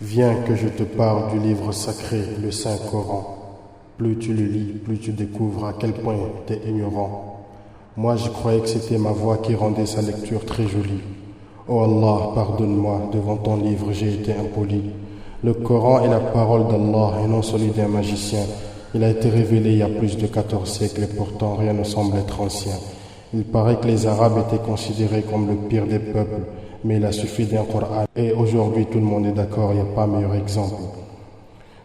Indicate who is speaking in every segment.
Speaker 1: Viens que je te parle du livre sacré, le Saint-Coran. Plus tu le lis, plus tu découvres à quel point t'es ignorant. Moi je croyais que c'était ma voix qui rendait sa lecture très jolie. Oh Allah, pardonne-moi, devant ton livre j'ai été impoli. Le Coran est la parole d'Allah et non celui d'un magicien. Il a été révélé il y a plus de 14 siècles et pourtant rien ne semble être ancien. Il paraît que les Arabes étaient considérés comme le pire des peuples, mais il a suffi d'un Coran et aujourd'hui tout le monde est d'accord, il n'y a pas meilleur exemple.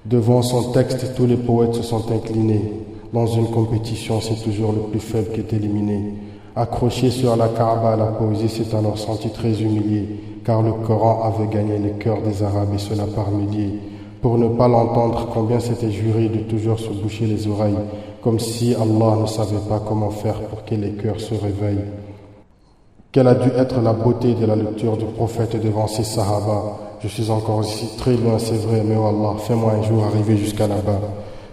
Speaker 1: Devant son texte, tous les poètes se sont inclinés. Dans une compétition, c'est toujours le plus faible qui est éliminé. Accroché sur la Kaaba, la poésie s'est alors sentie très humiliée, car le Coran avait gagné les cœurs des Arabes et cela par milliers. Pour ne pas l'entendre, combien s'était juré de toujours se boucher les oreilles, comme si Allah ne savait pas comment faire pour que les cœurs se réveillent. Quelle a dû être la beauté de la lecture du prophète devant ses sahaba. Je suis encore ici très loin, c'est vrai, mais oh Allah, fais-moi un jour arriver jusqu'à là-bas.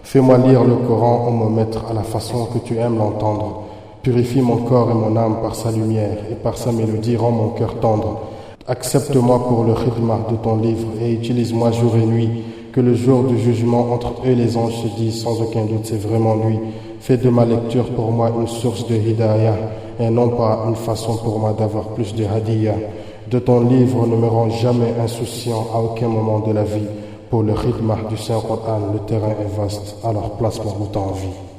Speaker 1: Fais-moi lire le Coran ou me mettre à la façon que tu aimes l'entendre. Purifie mon corps et mon âme par sa lumière et par sa mélodie, rends mon cœur tendre. Accepte-moi pour le khidmah de ton livre et utilise-moi jour et nuit. Que le jour du jugement entre eux et les anges se disent sans aucun doute c'est vraiment lui. Fais de ma lecture pour moi une source de hidayah et non pas une façon pour moi d'avoir plus de hadiyah. De ton livre ne me rends jamais insouciant à aucun moment de la vie. Pour le khidmah du Saint-Coran, le terrain est vaste, alors place-moi où t'as envie.